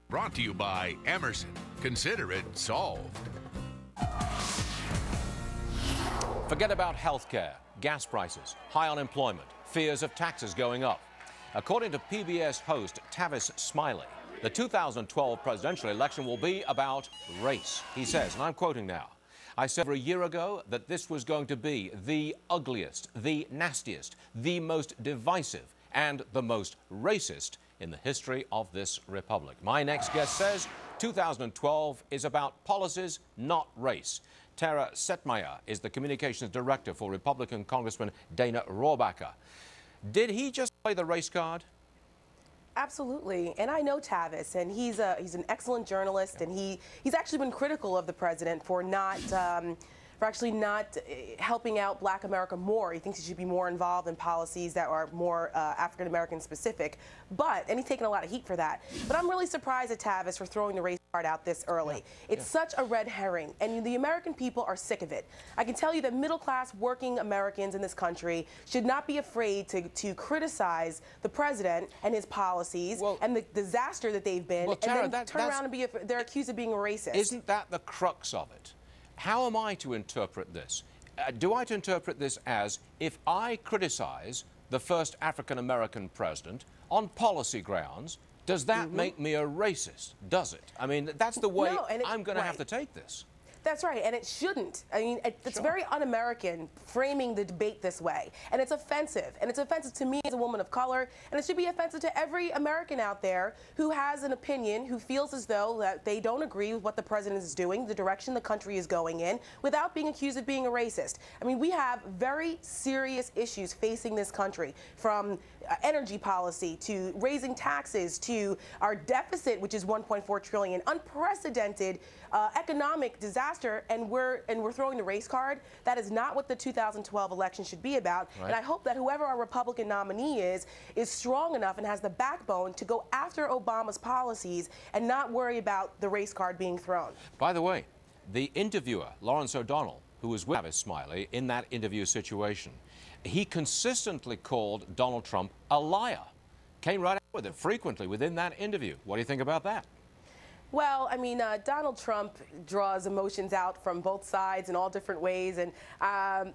Brought to you by Emerson. Consider it solved. Forget about healthcare, gas prices, high unemployment, fears of taxes going up. According to PBS host Tavis Smiley, the 2012 presidential election will be about race. He says, and I'm quoting now, "I said over a year ago that this was going to be the ugliest, the nastiest, the most divisive, and the most racist in the history of this republic." My next guest says 2012 is about policies, not race. Tara Setmayer is the communications director for Republican Congressman Dana Rohrabacher. Did he just play the race card? Absolutely, and I know Tavis, and he's an excellent journalist, and he's actually been critical of the president for actually not helping out Black America more. He thinks he should be more involved in policies that are more African American specific, and he's taken a lot of heat for that. But I'm really surprised at Tavis for throwing the race card out this early. It's such a red herring, and the American people are sick of it. I can tell you that middle-class working Americans in this country should not be afraid to criticize the president and his policies and the disaster that they've been, Tara, and then turn around and they're accused of being a racist. Isn't that the crux of it? How am I to interpret this? Do I to interpret this as, if I criticize the first African-American president on policy grounds, does that make me a racist? Does it? I mean, that's the way I'm going to have to take this. That's right, and it shouldn't. I mean, it's very un-American framing the debate this way, and it's offensive. And it's offensive to me as a woman of color, and it should be offensive to every American out there who has an opinion, who feels as though that they don't agree with what the president is doing, the direction the country is going in, without being accused of being a racist. I mean, we have very serious issues facing this country, from energy policy to raising taxes to our deficit, which is $1.4 trillion, unprecedented economic disaster, and we're throwing the race card. That is not what the 2012 election should be about. Right. And I hope that whoever our Republican nominee is strong enough and has the backbone to go after Obama's policies and not worry about the race card being thrown. By the way, the interviewer, Lawrence O'Donnell, who was with Tavis Smiley in that interview situation, he consistently called Donald Trump a liar. Came right out with it frequently within that interview. What do you think about that? Well, I mean, Donald Trump draws emotions out from both sides in all different ways, and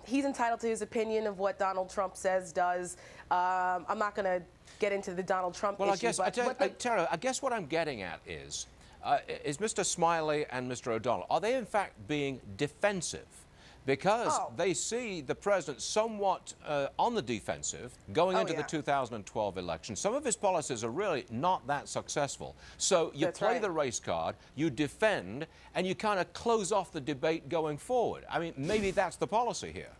he's entitled to his opinion of what Donald Trump says, does. I'm not going to get into the Donald Trump issue. Tara, I guess what I'm getting at is Mr. Smiley and Mr. O'Donnell, are they in fact being defensive? Because they see the president somewhat on the defensive going into the 2012 election. Some of his policies are really not that successful. So you play the race card, you defend, and you kind of close off the debate going forward. I mean, maybe that's the policy here.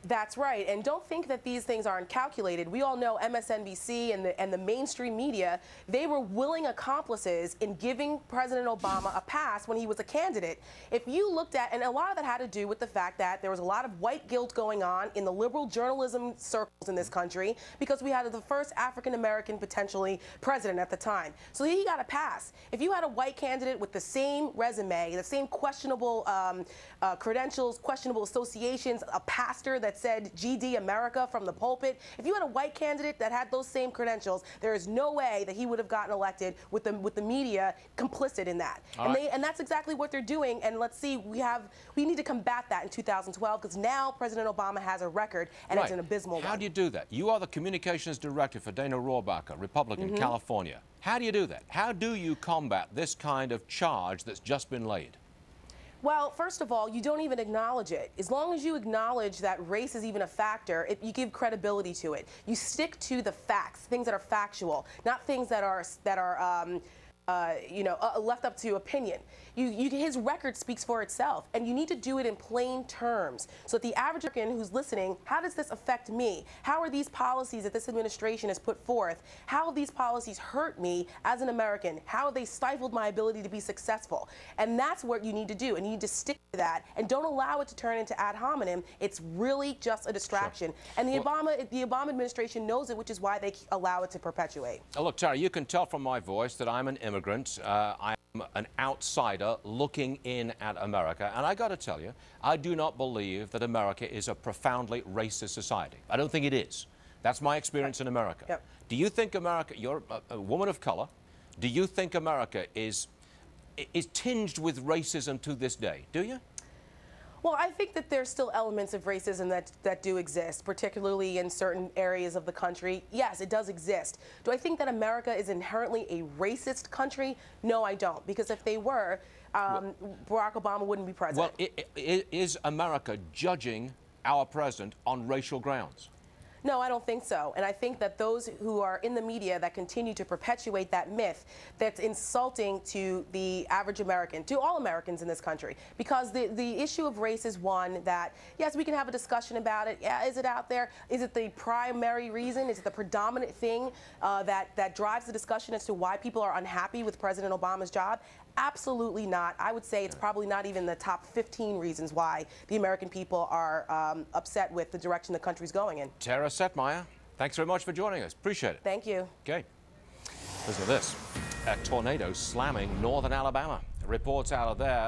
That's right, and don't think that these things aren't calculated. We all know MSNBC and the mainstream media, they were willing accomplices in giving President Obama a pass when he was a candidate. If you looked at, and a lot of that had to do with the fact that there was a lot of white guilt going on in the liberal journalism circles in this country, because we had the first African-American potentially president at the time. So he got a pass. If you had a white candidate with the same resume, the same questionable credentials, questionable associations, a pastor that said GD America from the pulpit, if you had a white candidate that had those same credentials, there is no way that he would have gotten elected with the media complicit in that. And that's exactly what they're doing. And let's see, we need to combat that in 2012, because now President Obama has a record, and it's an abysmal one. How do you do that? You are the communications director for Dana Rohrabacher, Republican, California. How do you do that? How do you combat this kind of charge that's just been laid? Well, first of all, you don't even acknowledge it. As long as you acknowledge that race is even a factor, you give credibility to it. You stick to the facts, things that are factual, not things that are left up to opinion. His record speaks for itself, and you need to do it in plain terms so that the average American who's listening, how does this affect me? How are these policies that this administration has put forth, how have these policies hurt me as an American? How have they stifled my ability to be successful? And that's what you need to do, and you need to stick to that, and don't allow it to turn into ad hominem. It's really just a distraction. And the Obama administration knows it, which is why they allow it to perpetuate. Look, Tara, you can tell from my voice that I'm an immigrant. I'm an outsider looking in at America, and I got to tell you, I do not believe that America is a profoundly racist society. I don't think it is. That's my experience in America. Do you think America, you're a woman of color, Do you think America is tinged with racism to this day? Do you? Well, I think that there's still elements of racism that do exist, particularly in certain areas of the country. Yes, it does exist. Do I think that America is inherently a racist country? No, I don't. Because if they were, Barack Obama wouldn't be president. Well, is America judging our president on racial grounds? No, I don't think so. And I think that those who are in the media that continue to perpetuate that myth, that's insulting to the average American, to all Americans in this country. Because the issue of race is one that, yes, we can have a discussion about it. Yeah, is it out there? Is it the primary reason? Is it the predominant thing that drives the discussion as to why people are unhappy with President Obama's job? Absolutely not. I would say it's probably not even the top 15 reasons why the American people are upset with the direction the country's going in. Tara Setmayer, thanks very much for joining us. Appreciate it. Thank you. Okay. Listen to this. A tornado slamming northern Alabama. Reports out of there.